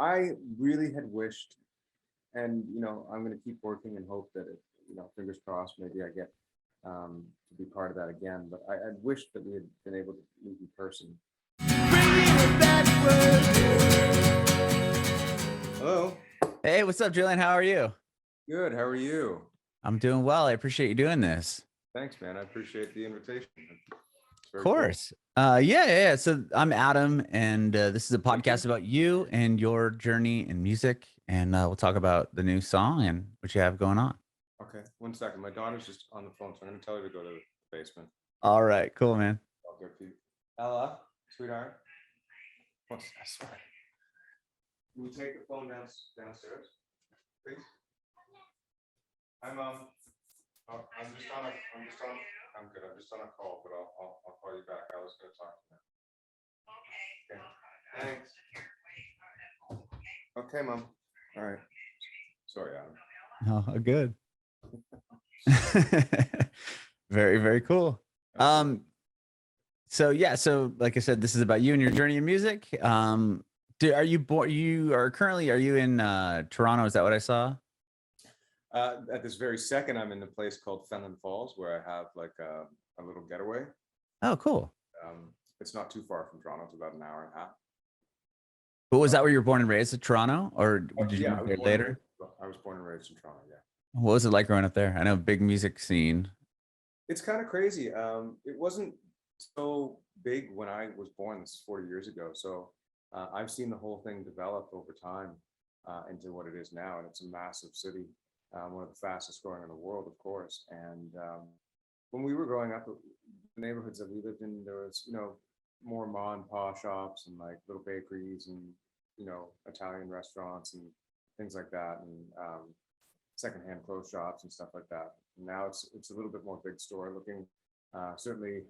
I really had wished, and I'm going to keep working and hope that fingers crossed, maybe I get to be part of that again. But I'd wished that we had been able to meet in person. Hello. Hey, what's up, Julian? How are you? Good. How are you? I'm doing well. I appreciate you doing this. Thanks, man. I appreciate the invitation. Of course. Cool. Yeah. So I'm Adam, and this is a podcast about you and your journey in music. And we'll talk about the new song and what you have going on. Okay. 1 second. My daughter's just on the phone, so I'm going to tell her to go to the basement. All right. Cool, man. I'll go to you. Ella, sweetheart. What's that? Sorry. Can we take the phone downstairs, please? I'm good. I'm just on a call, but I'll call you back. I was going to talk to you. Okay. Thanks. Okay, Mom. All right. Sorry, Adam. Oh, good. Very, very cool. So like I said, this is about you and your journey in music. Are you born? Are you in Toronto? Is that what I saw? At this very second, I'm in a place called Fenelon Falls, where I have like a little getaway. Oh, cool. It's not too far from Toronto. It's about an hour and a half. But was that where you were born and raised, in Toronto, or did you move there later? I was born and raised in Toronto. Yeah. What was it like growing up there? I know, big music scene. It's kind of crazy. It wasn't so big when I was born. This is 40 years ago. So I've seen the whole thing develop over time into what it is now, and it's a massive city. One of the fastest growing in the world, of course. And when we were growing up, the neighborhoods that we lived in, there was, more ma and pa shops and like little bakeries and, Italian restaurants and things like that, and secondhand clothes shops and stuff like that. And now it's a little bit more big store looking. Certainly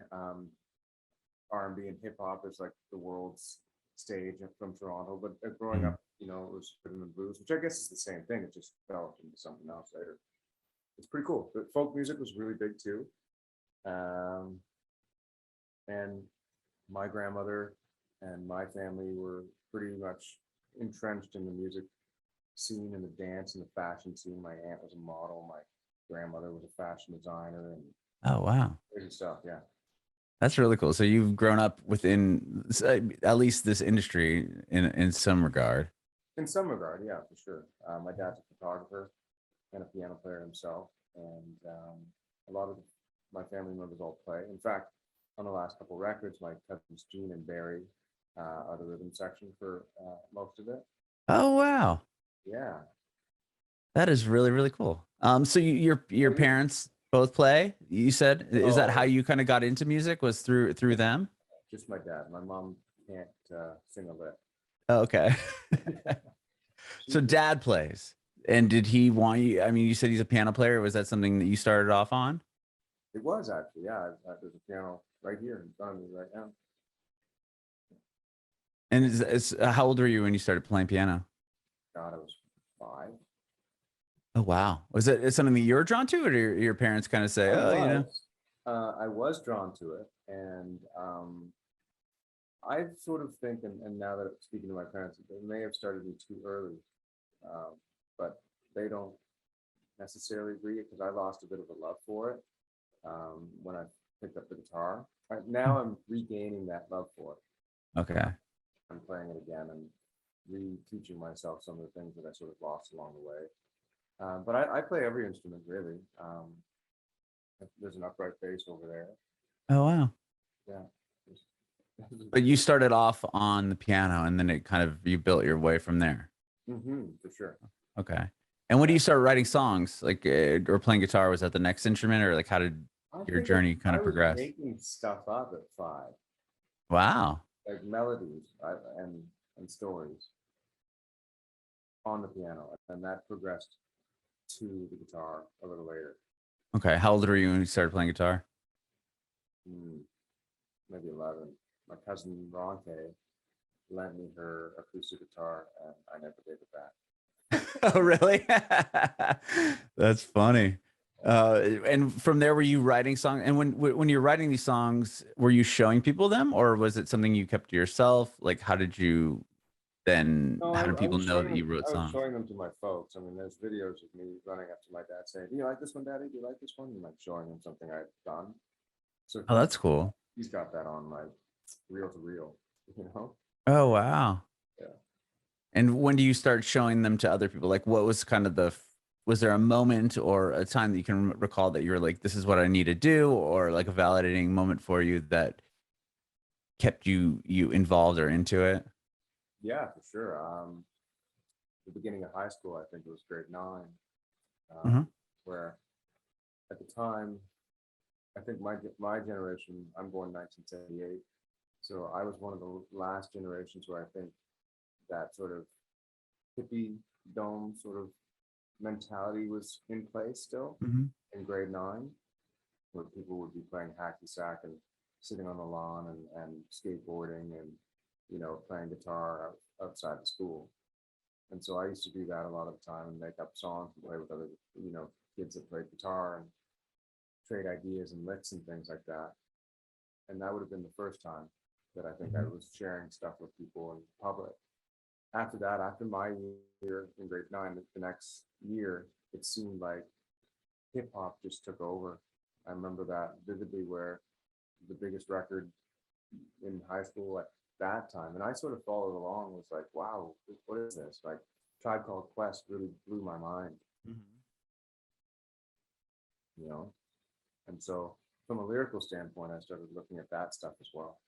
R&B and hip hop is like the world's stage from Toronto, but growing up, it was rhythm and blues, which I guess is the same thing. It just developed into something else later. It's pretty cool. But folk music was really big too. And my grandmother and my family were pretty much entrenched in the music scene and the dance and the fashion scene. My aunt was a model. My grandmother was a fashion designer. And oh, wow. Crazy stuff. Yeah. That's really cool. So you've grown up within at least this industry in some regard. In some regard, yeah, for sure. My dad's a photographer and a piano player himself, and a lot of my family members all play. In fact, on the last couple of records, my cousins Gene and Barry are the rhythm section for most of it. Oh, wow. Yeah. That is really, really cool. So your parents both play, you said? Is that how you kind of got into music, was through them? Just my dad. My mom can't sing a lick. Oh, okay. So dad plays. And did he want you? I mean, you said he's a piano player. Was that something that you started off on? It was actually, yeah. There's a piano right here in front of me right now. And how old were you when you started playing piano? God, I was 5. Oh, wow. Was it something that you were drawn to, or did your parents kind of say, I was drawn to it. And I sort of think, and now that I'm speaking to my parents, they may have started me too early, but they don't necessarily agree, because I lost a bit of a love for it when I picked up the guitar. Now I'm regaining that love for it. Okay. I'm playing it again and re-teaching myself some of the things that I sort of lost along the way. But I play every instrument, really. There's an upright bass over there. Oh, wow. Yeah. But you started off on the piano, and then you built your way from there. For sure. Okay. And when do you start writing songs, like or playing guitar? Was that the next instrument, or like how did your journey kind of progress? Making stuff up at 5. Wow. Like melodies and stories on the piano, and that progressed to the guitar a little later. Okay. How old were you when you started playing guitar? Maybe 11. My cousin Ronke lent me her acoustic guitar, and I never gave it back. Oh, really? That's funny. And from there, were you writing songs? And when you're writing these songs, were you showing people them, or was it something you kept to yourself? Like, how did you then No, how do people was know showing that them. you wrote I was songs? showing them to my folks. I mean, there's videos of me running up to my dad saying, "Do you like this one, Daddy? Do you like this one?" And like showing him something I'd done. So Oh, that's cool. he's got that on like reel to reel, you know? Oh, wow. Yeah. And when do you start showing them to other people? Like, what was kind of was there a moment or a time that you can recall that you were like, this is what I need to do, or like a validating moment for you that kept you involved or into it? Yeah, for sure. The beginning of high school, I think it was grade 9, Hmm. where at the time, I think my generation, I'm born 1978, so I was one of the last generations where I think that sort of hippie dome sort of mentality was in place still Hmm. in grade 9, where people would be playing hacky sack and sitting on the lawn and skateboarding and playing guitar outside the school. And so I used to do that a lot of the time and make up songs and play with other kids that played guitar and trade ideas and licks and things like that. And that would have been the first time that I think I Hmm. was sharing stuff with people in public. After that, after my year in grade 9, the next year, it seemed like hip hop just took over. I remember that vividly, where the biggest record in high school at that time, and I sort of followed along, was like, wow, what is this? Like, Tribe Called Quest really blew my mind, you know? And so, from a lyrical standpoint, I started looking at that stuff as well.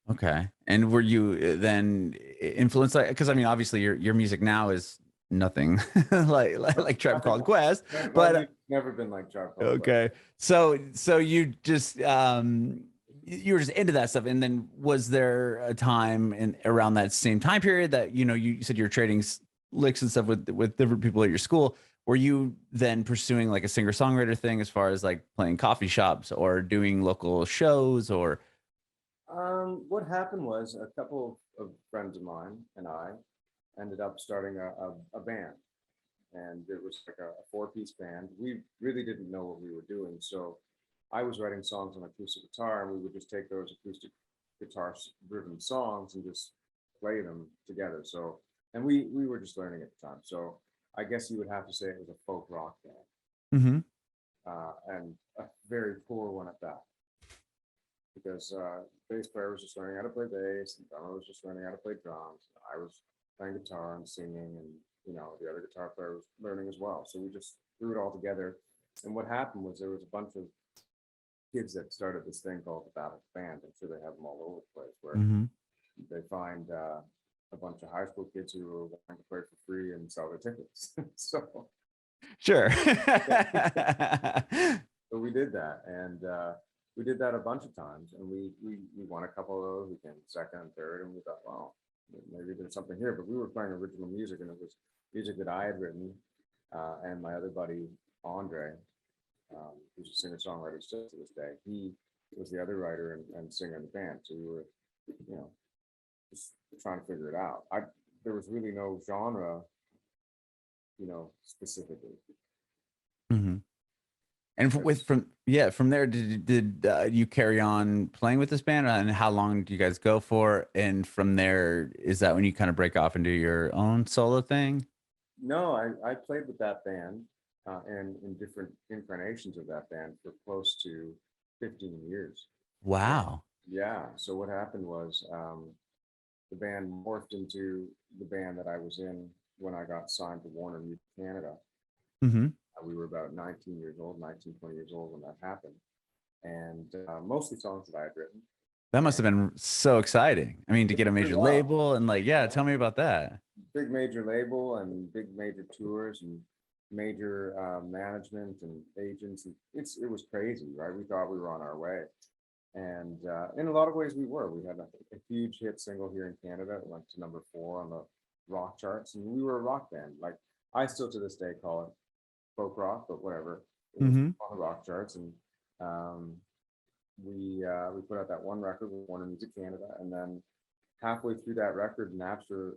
Okay. And were you then influenced, like, because I mean, obviously your music now is nothing like Tribe Nothing, Called Quest, my but music's never been like Tribe Called Quest. okay. So you just you were just into that stuff. And then was there a time in around that same time period that, you said you're trading licks and stuff with different people at your school? Were you then pursuing like a singer-songwriter thing as far as like playing coffee shops or doing local shows or What happened was, a couple of friends of mine and I ended up starting a band, and it was like a four-piece band. We really didn't know what we were doing, so I was writing songs on acoustic guitar, and we would just take those acoustic guitar-driven songs and just play them together. So, and we were just learning at the time, so I guess you would have to say it was a folk rock band, Mhm. and a very poor one at that, because bass player was just learning how to play bass, and drummer was just learning how to play drums. I was playing guitar and singing, and the other guitar player was learning as well. So we just threw it all together. And what happened was, there was a bunch of kids that started this thing called the Battle Band. I'm sure they have them all over the place, where Mhm. they find a bunch of high school kids who were wanting to play for free and sell their tickets. So Sure. so we did that, and we did that a bunch of times, and we won a couple of those. We came second and third, and we thought, well, maybe there's something here. But we were playing original music, and it was music that I had written, and my other buddy Andre, who's a singer-songwriter still to this day. He was the other writer and singer in the band. So we were, just trying to figure it out. There was really no genre, specifically. Mhm. And from there, did you carry on playing with this band, and how long do you guys go for? And from there, is that when you kind of break off and do your own solo thing? No, I played with that band, and in different incarnations of that band for close to 15 years. Wow. Yeah. So what happened was, the band morphed into the band that I was in when I got signed to Warner Music Canada. Hmm. We were about 19 years old, 19, 20 years old when that happened. And mostly songs that I had written. That must And have been so exciting. I mean, to it get a did pretty major well. label and like, yeah, tell me about that. Big major label and big major tours and major management and agents. And it was crazy, right? We thought we were on our way. And in a lot of ways we were. We had a huge hit single here in Canada. It went to number 4 on the rock charts, and we were a rock band. Like, I still to this day call it folk rock, but whatever. It was Hmm. on the rock charts, and um, we put out that one record with Warner Music Canada, and then halfway through that record, Napster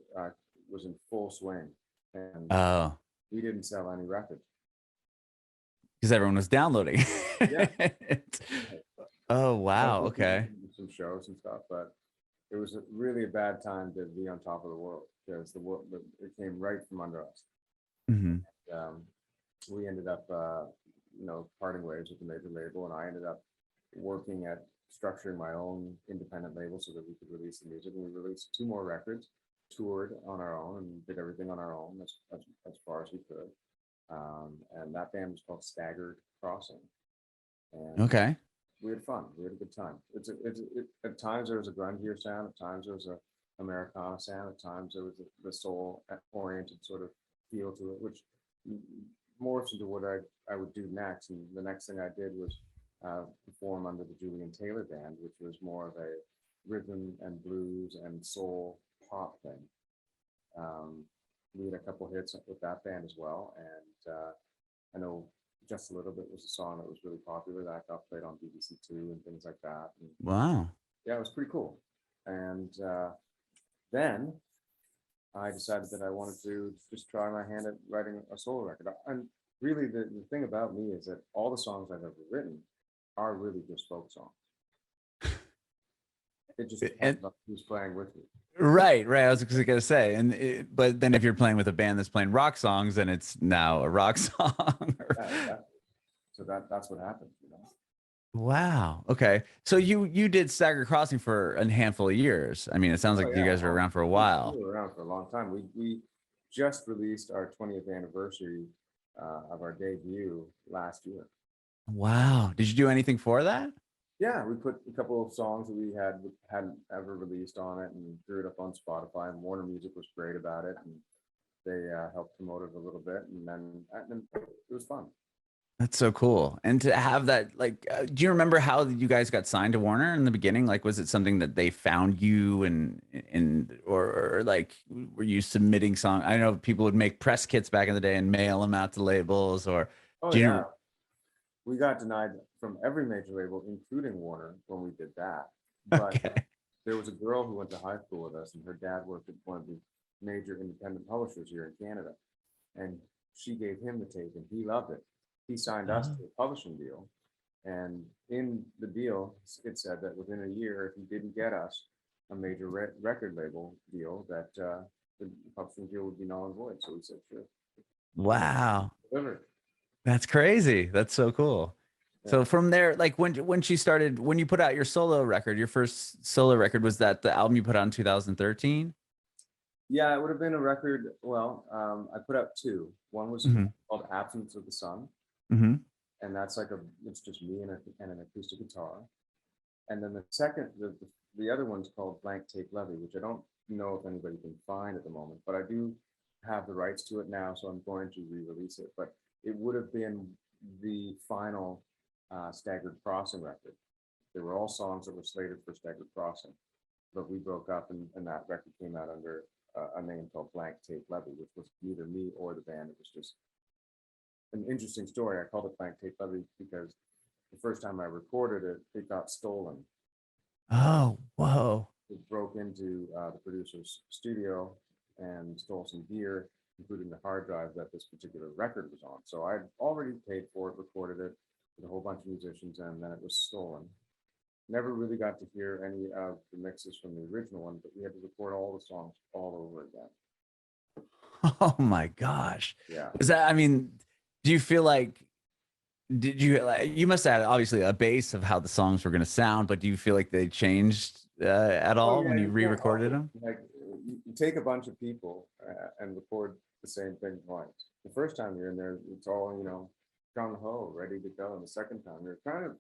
was in full swing, and Oh, we didn't sell any records. because everyone was downloading. Yeah. Oh, I was wow. looking Okay. at some shows and stuff, but it was really a bad time to be on top of the world because the world it came right from under us. Hmm. We ended up, parting ways with the major label, and I ended up working at structuring my own independent label so that we could release the music. And we released 2 more records, toured on our own, and did everything on our own as far as we could. And that band was called Staggered Crossing. And Okay. we had fun. We had a good time. At times there was a grungier sound. At times there was a Americana sound. At times there was the soul oriented sort of feel to it, which morphs into what I would do next. And the next thing I did was perform under the Julian Taylor band, which was more of a rhythm and blues and soul pop thing. We had a couple hits with that band as well, and I know Just a Little Bit was a song that was really popular that got played on BBC Two and things like that. And Wow. yeah, it was pretty cool. And then I decided that I wanted to just try my hand at writing a solo record. And really, the thing about me is that all the songs I've ever written are really just folk songs. It just depends on who's playing with me. Right. I was just gonna say, but then if you're playing with a band that's playing rock songs, then it's now a rock song. Yeah, exactly. So that's what happened, you know. Wow. Okay. So you did Stagger Crossing for a handful of years. I mean, it sounds Oh like you yeah, guys were around for a we while. were around for a long time. We just released our 20th anniversary of our debut last year. Wow. Did you do anything for that? Yeah, we put a couple of songs that we hadn't ever released on it and threw it up on Spotify. And Warner Music was great about it, and they helped promote it a little bit, and then it was fun. That's so cool. And to have that, like, do you remember how you guys got signed to Warner in the beginning? Like, was it something that they found you or like, were you submitting song? I know people would make press kits back in the day and mail them out to labels or Oh do yeah, you, we got denied from every major label, including Warner, when we did that. But okay. there was a girl who went to high school with us, and her dad worked at one of the major independent publishers here in Canada. And she gave him the tape, and he loved it. He signed us to a publishing deal, and in the deal, it said that within a year, if he didn't get us a major record label deal, that the publishing deal would be null and void. So we said, sure. Wow. Delivered. That's crazy. That's so cool. Yeah. So from there, like when you put out your solo record, your first solo record, was that the album you put out in 2013? Yeah, it would have been a record. Well, I put out 2. One was Hmm. called Absence of the Sun, Hmm. and that's it's just me and an acoustic guitar. And then the second, the other one's called Blank Tape Levy, which I don't know if anybody can find at the moment, but I do have the rights to it now, so I'm going to re-release it. But it would have been the final Staggered Crossing record. They were all songs that were slated for Staggered Crossing, but we broke up, and that record came out under a name called Blank Tape Levy, which was neither me or the band. It was just an interesting story. I called it Blank Tape Levy because the first time I recorded it, it got stolen. Oh, whoa. It broke into the producer's studio and stole some gear, including the hard drive that this particular record was on. So I'd already paid for it, recorded it with a whole bunch of musicians, and then it was stolen. Never really got to hear any of the mixes from the original one, but we had to record all the songs all over again. Oh my gosh. Yeah. Was that, I mean, do you feel like, did you, like, you must have had obviously a base of how the songs were going to sound, but do you feel like they changed at Oh all yeah, when you you can't help re-recorded it. them? Like you take a bunch of people and record the same thing twice. The first time you're in there, it's all gung ho, ready to go. And the second time you're kind of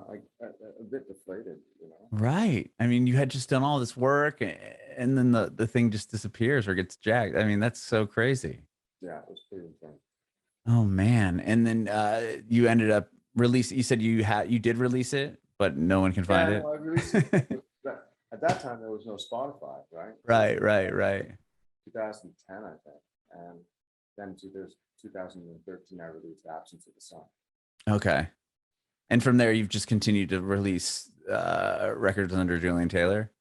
like a bit deflated, you know. Right. I mean, you had just done all this work and then the thing just disappears or gets jacked. I mean, that's so crazy. Yeah, it was pretty intense. Oh man. And then you ended up you said you did release it, but no one can find Yeah, it. no, I released it. At that time, there was no Spotify, right? Right. 2010, I think, and then there's 2013, I released Absence of the Sun. Okay. And from there, you've just continued to release records under Julian Taylor.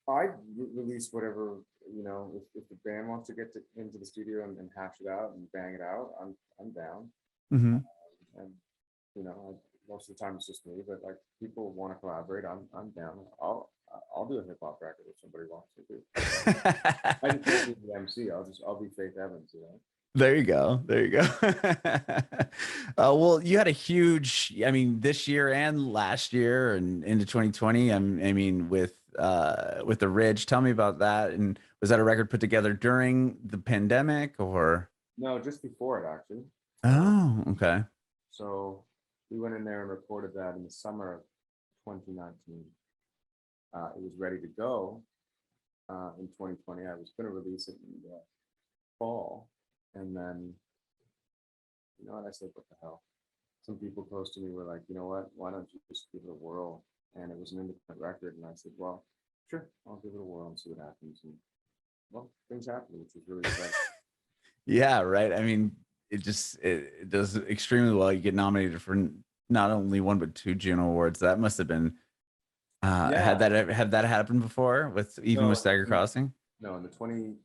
I release whatever, if the band wants to get into the studio and hash it out and bang it out, I'm down. Mm-hmm. And most of the time it's just me, but like people want to collaborate, I'm down. I'll do a hip hop record if somebody wants me to. I just won't be the MC. I'll be Faith Evans, you know. There you go. There you go. Well, you had a huge, I mean, this year and last year and into 2020. I mean, with the Ridge. Tell me about that. And was that a record put together during the pandemic or? No, just before it actually. Oh, okay. So we went in there and recorded that in the summer of 2019. It was ready to go in 2020. I was going to release it in the fall, and then, you know what, I said, what the hell? Some people close to me were like, you know what, why don't you just give it a whirl? And it was an independent record, and I said, well, sure, I'll give it a whirl and see what happens. And well, things happened, which was really exciting. Yeah, right. I mean, it does extremely well. You get nominated for not only one but two Juno Awards. That must have been Yeah. had that happened before with even with Stagger Crossing? No, in the 20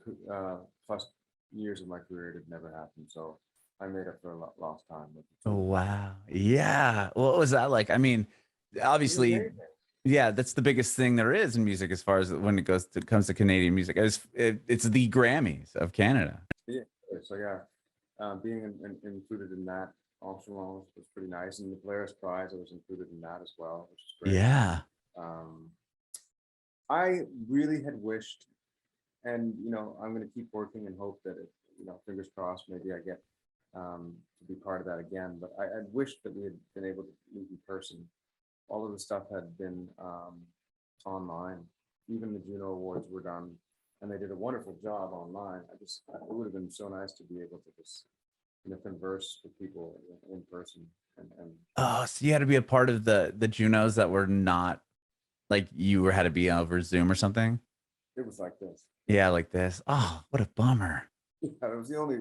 plus years of my career, it had never happened. So I made up for lost time. Oh, wow. Yeah. What was that like? I mean, obviously, yeah, that's the biggest thing there is in music as far as when it comes to Canadian music. It's the Grammys of Canada. Yeah. So yeah, being included in that also was pretty nice. And the Polaris Prize, I was included in that as well, which is great. Yeah. I really had wished, and you know, I'm going to keep working and hope that it, you know, fingers crossed, maybe I get to be part of that again. But I wished that we had been able to meet in person. All of the stuff had been online. Even the Juno Awards were done, and they did a wonderful job online. It would have been so nice to be able to just, you know, converse with people in person. And Oh, so you had to be a part of the Junos that were not like had to be over Zoom or something? it was like this. Yeah, like this. Oh, what a bummer. Yeah, that was the only.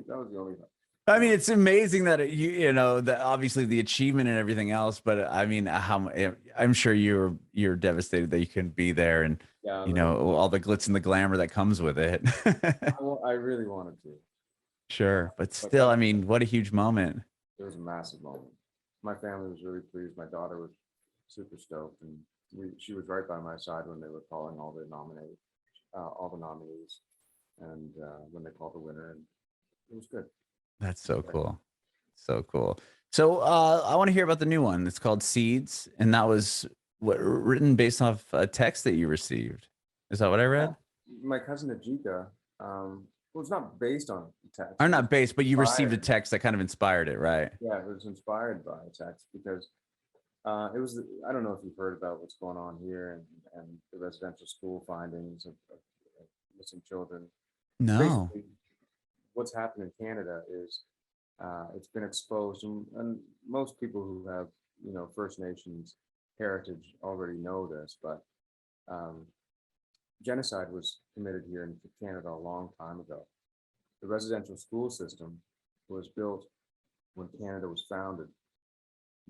I mean, it's amazing that you know that obviously the achievement and everything else, but I mean, I'm sure you're devastated that you couldn't be there, and Yeah, you know all the glitz and the glamour that comes with it. I really wanted to. Sure, but still, I mean, what a huge moment. It was a massive moment. My family was really pleased. My daughter was super stoked, and she was right by my side when they were calling all the nominees, and when they called the winner, and it was good. That's so cool. So cool. So I want to hear about the new one. It's called Seeds, and that was written based off a text that you received. Is that what I read? My cousin Ajika, well, it's not based on text. Or not based, but you received a text that kind of inspired it, right? Yeah, it was inspired by a text because it was, I don't know if you've heard about what's going on here and the residential school findings of missing children. No. Basically, what's happened in Canada is it's been exposed, and most people who have, you know, First Nations heritage already know this, but genocide was committed here in Canada a long time ago. The residential school system was built when Canada was founded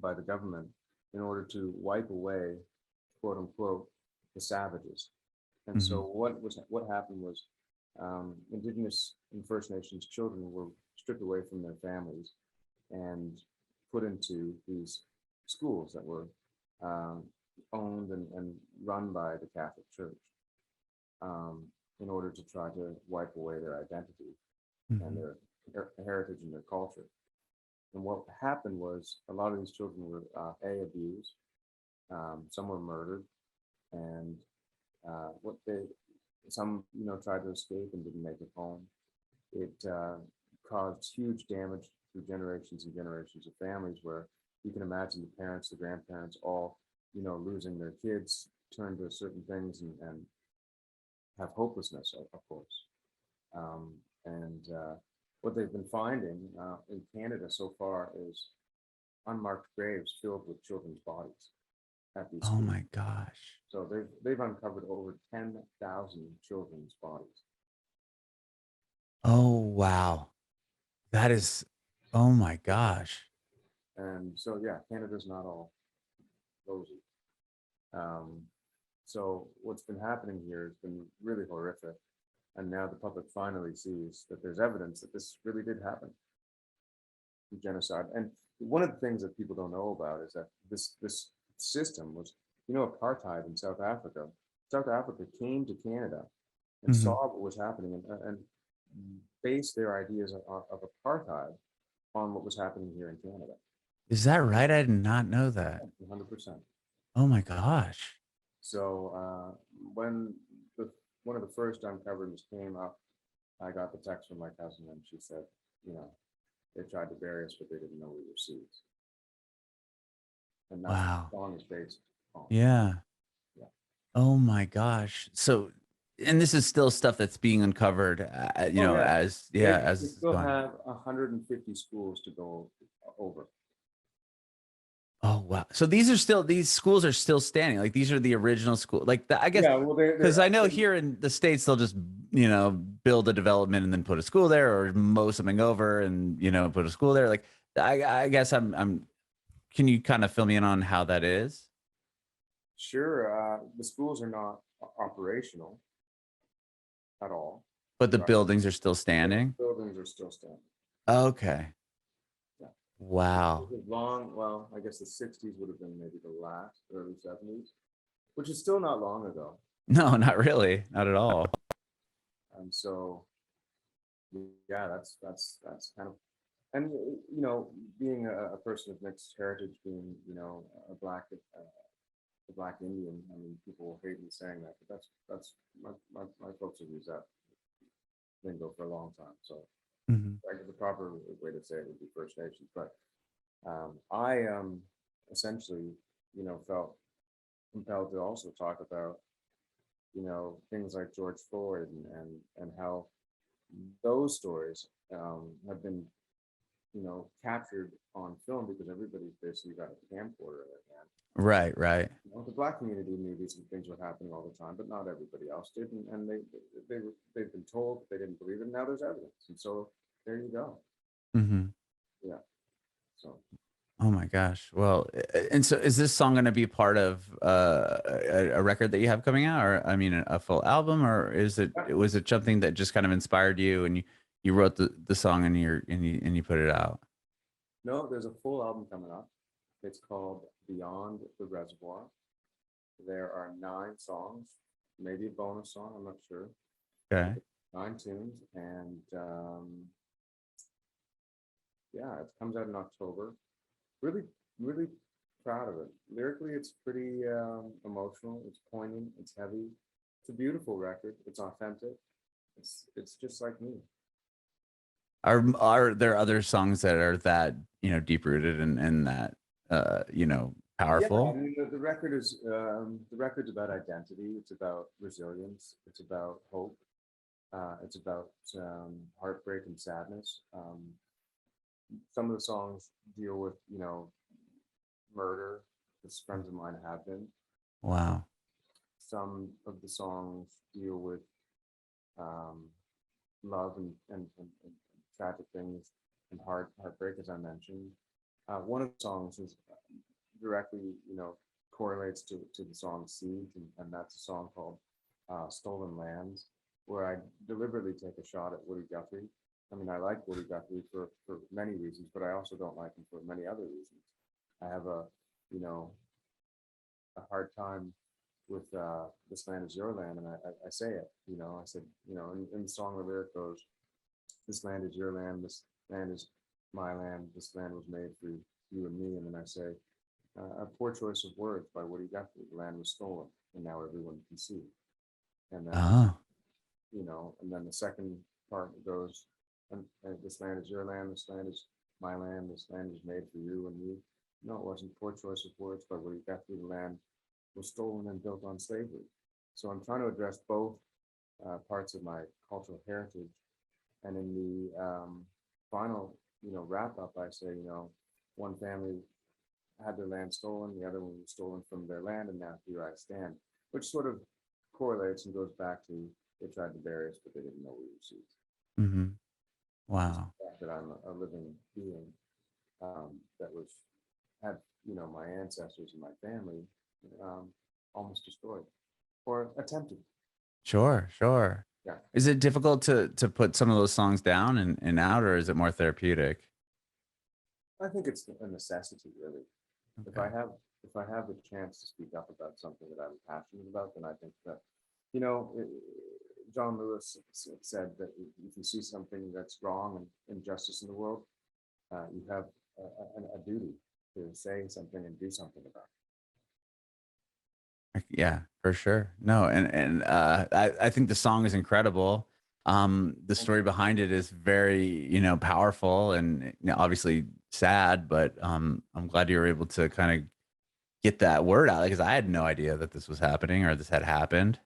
by the government in order to wipe away, quote unquote, the savages. And so what happened was Indigenous and First Nations children were stripped away from their families and put into these schools that were owned and run by the Catholic Church in order to try to wipe away their identity and their heritage and their culture. And what happened was a lot of these children were abused, some were murdered, and some, you know, tried to escape and didn't make it home. It caused huge damage through generations and generations of families, where you can imagine the parents, the grandparents, all, you know, losing their kids, turn to certain things and have hopelessness, of course. What they've been finding in Canada so far is unmarked graves filled with children's bodies at these schools. Oh my gosh. So they've uncovered over 10,000 children's bodies. Oh wow. That is, oh my gosh. And so yeah, Canada's not all rosy. So what's been happening here has been really horrific. And now the public finally sees that there's evidence that this really did happen. Genocide. And one of the things that people don't know about is that this system was, you know, apartheid in South Africa South Africa came to Canada and Mhm. saw what was happening and based their ideas of apartheid on what was happening here in Canada. Is that right? I did not know that. 100%. Oh my gosh. So when the one of the first uncoverages came up, I got the text from my cousin, and she said, you know, they tried to bury us, but they didn't know we were seeds. And that's what Wow. the song is based on. Yeah. Yeah. Oh my gosh. So, and this is still stuff that's being uncovered, you Oh know, yeah, as they as it's still going. have 150 schools to go over. Oh wow. So these schools are still standing. Like these are the original school. Like I guess Yeah, well, because they're I know here in the States they'll just, you know, build a development and then put a school there or mow something over and, you know, put a school there. Like I guess I'm can you kind of fill me in on how that is? sure. The schools are not operational at all, But the right? buildings are still But the standing. buildings are still standing. Okay. Yeah. Wow. As long, well, I guess the 60s would have been maybe the last, early 70s, which is still not long ago. No, not really. Not at all. And so, yeah, that's kind of, and you know, being a person of mixed heritage, being a black Indian. I mean, people will hate me saying that, but that's my folks have used that lingo for a long time. So Mhm. I guess the proper way to say it would be First Nations. But I essentially, felt compelled to also talk about, things like George Floyd and how those stories have been, captured on film because everybody's basically got a camcorder in their hand. Right, right. The black community knew these things were happening all the time, but not everybody else did, and they've been told, but they didn't believe it. And now there's evidence, and so there you go. Mhm. Yeah. So Oh my gosh. Well, and so is this song going to be part of a record that you have coming out, or I mean, a full album, or is it yeah. was it something that just kind of inspired you and you wrote the song and you put it out? No, there's a full album coming up. It's called Beyond the Reservoir. There are 9 songs, maybe a bonus song. I'm not sure. Okay. 9 tunes, and yeah, it comes out in October. Really, really proud of it. Lyrically, it's pretty emotional. It's poignant. It's heavy. It's a beautiful record. It's authentic. It's just like me. Are there other songs that are that, you know, deep rooted and that you know, Yeah, I powerful? mean the record's about identity. It's about resilience. It's about hope. It's about heartbreak and sadness. Some of the songs deal with murder, as friends of mine have been. Wow. Some of the songs deal with um, love and tragic things and heartbreak, as I mentioned. One of the songs is directly, correlates to the song "S.E.E.D.S," and that's a song called "Stolen Lands," where I deliberately take a shot at Woody Guthrie. I mean, I like Woody Guthrie for many reasons, but I also don't like him for many other reasons. I have you know, a hard time with "This Land Is Your Land," and I say it. I said, in the song, the lyric goes, "This land is your land. This land is my land. This land was made for you and me." And then I say, "A poor choice of words by Woody Guthrie. The land was stolen, and now everyone can see." And then, Oh. and then the second part goes, and "This land is your land. This land is my land. This land is made for you and me." No, it wasn't. Poor choice of words by Woody Guthrie. The land was stolen and built on slavery. So I'm trying to address both parts of my cultural heritage. And in the final, wrap up, I say, one family had their land stolen, the other one was stolen from their land, and now here I stand, which sort of correlates and goes back to they tried to bury us, but they didn't know we were seeds. Mm-hmm. Just Wow. the fact that I'm a living being that was had my ancestors and my family almost destroyed or attempted. Sure, sure. Yeah, Is it difficult to put some of those songs down and out, or is it more therapeutic? I think it's a necessity, really. If Okay. I have if I have the chance to speak up about something that I'm passionate about, then I think that, you know, John Lewis said that if you see something that's wrong and injustice in the world, you have a duty to say something and do something about Yeah, for sure. No, I think the song is incredible. The it. story behind it is very, powerful and obviously sad, but I'm glad you were able to kind of get that word out because I had no idea that this was happening or this had happened.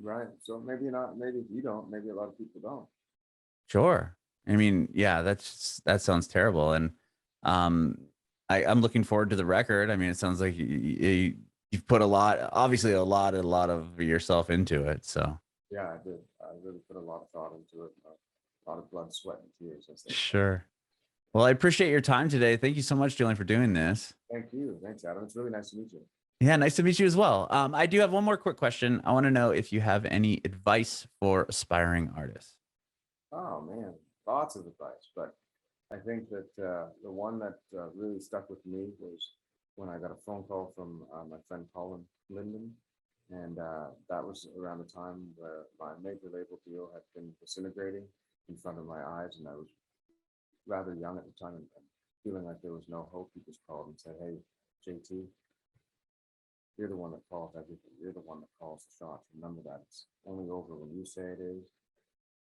Right. So maybe not, maybe you don't, maybe a lot of people don't. Sure. I mean, yeah, that sounds terrible. And um I'm looking forward to the record. I mean, it sounds like you've put a lot, obviously a lot of yourself into it. So Yeah, I did. I really put a lot of thought into it, a lot of blood, sweat, and tears, as they say. sure. Well, I appreciate your time today. Thank you so much, Julian, for doing this. Thank you. Thanks, Adam. It's really nice to meet you. Yeah, nice to meet you as well. I do have one more quick question. I want to know if you have any advice for aspiring artists. Oh man, lots of advice, but I think that the one that really stuck with me was when I got a phone call from my friend Colin Linden, and that was around the time where my major label deal had been disintegrating in front of my eyes, and I was rather young at the time and feeling like there was no hope. He just called and said, "Hey, JT, you're the one that calls everything. You're the one that calls the shots. Remember that it's only over when you say it is.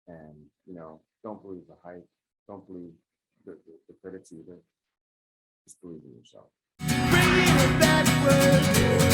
And, you know, don't believe the hype. Don't believe the critics either. Just believe in yourself." Bringing it backward.